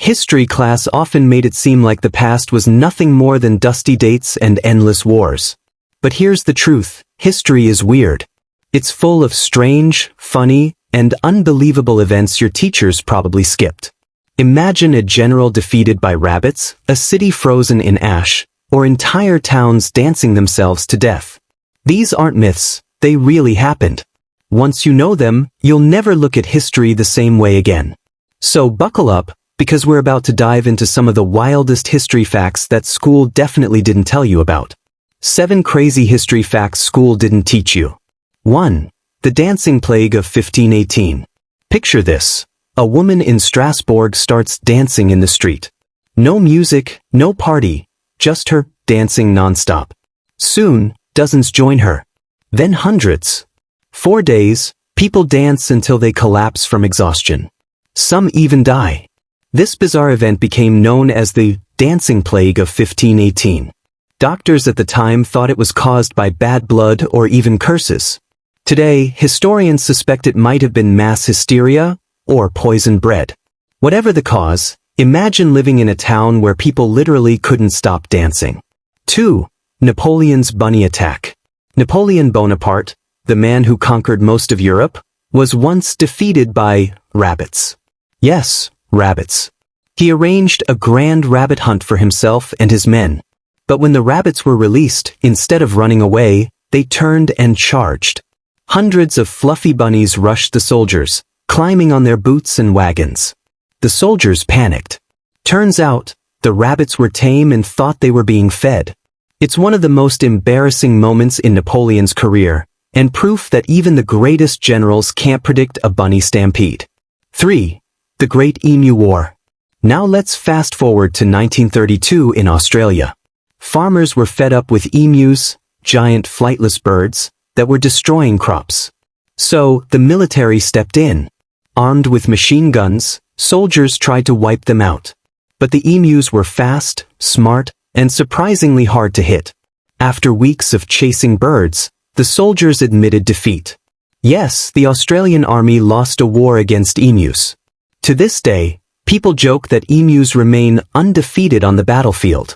History class often made it seem like the past was nothing more than dusty dates and endless wars. But here's the truth, history is weird. It's full of strange, funny, and unbelievable events your teachers probably skipped. Imagine a general defeated by rabbits, a city frozen in ash, or entire towns dancing themselves to death. These aren't myths, they really happened. Once you know them, you'll never look at history the same way again. So buckle up, because we're about to dive into some of the wildest history facts that school definitely didn't tell you about. 7 crazy history facts school didn't teach you. 1. The dancing plague of 1518. Picture this. A woman in Strasbourg starts dancing in the street. No music, no party, just her dancing nonstop. Soon, dozens join her. Then hundreds. 4 days, people dance until they collapse from exhaustion. Some even die. This bizarre event became known as the dancing plague of 1518. Doctors at the time thought it was caused by bad blood or even curses. Today, historians suspect it might have been mass hysteria or poisoned bread. Whatever the cause, imagine living in a town where people literally couldn't stop dancing. 2. Napoleon's bunny attack. Napoleon Bonaparte, the man who conquered most of Europe, was once defeated by rabbits. Yes, rabbits. He arranged a grand rabbit hunt for himself and his men. But when the rabbits were released, instead of running away, they turned and charged. Hundreds of fluffy bunnies rushed the soldiers, climbing on their boots and wagons. The soldiers panicked. Turns out, the rabbits were tame and thought they were being fed. It's one of the most embarrassing moments in Napoleon's career, and proof that even the greatest generals can't predict a bunny stampede. 3. The Great Emu War. Now let's fast forward to 1932 in Australia. Farmers were fed up with emus, giant flightless birds, that were destroying crops. So, the military stepped in. Armed with machine guns, soldiers tried to wipe them out. But the emus were fast, smart, and surprisingly hard to hit. After weeks of chasing birds, the soldiers admitted defeat. Yes, the Australian army lost a war against emus. To this day, people joke that emus remain undefeated on the battlefield.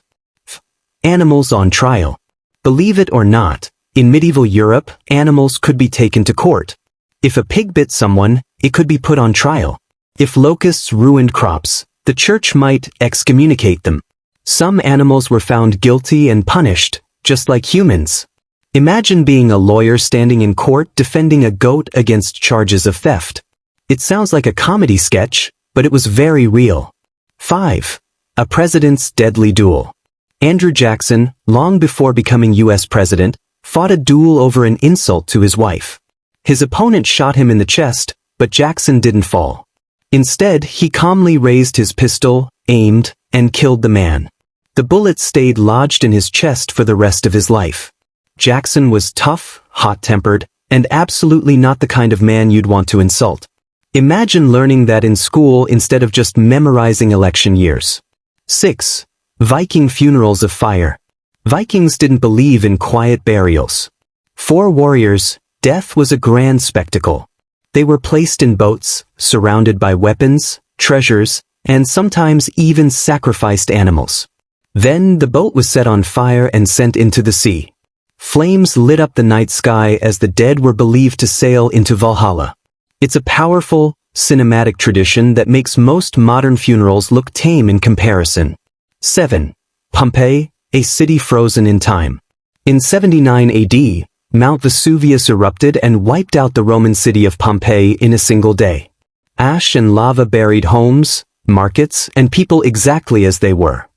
Animals on trial. Believe it or not, in medieval Europe, animals could be taken to court. If a pig bit someone, it could be put on trial. If locusts ruined crops, the church might excommunicate them. Some animals were found guilty and punished, just like humans. Imagine being a lawyer standing in court defending a goat against charges of theft. It sounds like a comedy sketch, but it was very real. 5. A president's deadly duel. Andrew Jackson, long before becoming U.S. president, fought a duel over an insult to his wife. His opponent shot him in the chest, but Jackson didn't fall. Instead, he calmly raised his pistol, aimed, and killed the man. The bullet stayed lodged in his chest for the rest of his life. Jackson was tough, hot-tempered, and absolutely not the kind of man you'd want to insult. Imagine learning that in school instead of just memorizing election years. 6. Viking funerals of fire. Vikings didn't believe in quiet burials. For warriors, death was a grand spectacle. They were placed in boats, surrounded by weapons, treasures, and sometimes even sacrificed animals. Then the boat was set on fire and sent into the sea. Flames lit up the night sky as the dead were believed to sail into Valhalla. It's a powerful, cinematic tradition that makes most modern funerals look tame in comparison. 7. Pompeii, a city frozen in time. In 79 AD, Mount Vesuvius erupted and wiped out the Roman city of Pompeii in a single day. Ash and lava buried homes, markets, and people exactly as they were.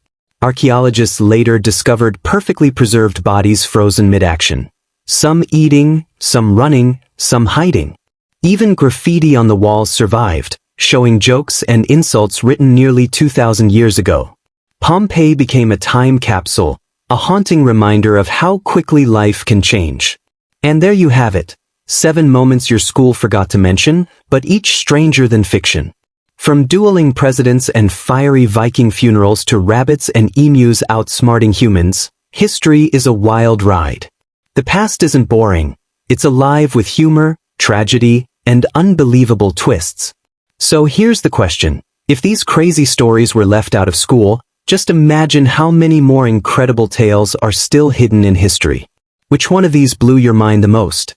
Archaeologists later discovered perfectly preserved bodies frozen mid-action. Some eating, some running, some hiding. Even graffiti on the walls survived, showing jokes and insults written nearly 2,000 years ago. Pompeii became a time capsule, a haunting reminder of how quickly life can change. And there you have it, 7 moments your school forgot to mention, but each stranger than fiction. From dueling presidents and fiery Viking funerals to rabbits and emus outsmarting humans, history is a wild ride. The past isn't boring, it's alive with humor, tragedy, and unbelievable twists. So here's the question, If these crazy stories were left out of school, just imagine how many more incredible tales are still hidden in history. Which one of these blew your mind the most?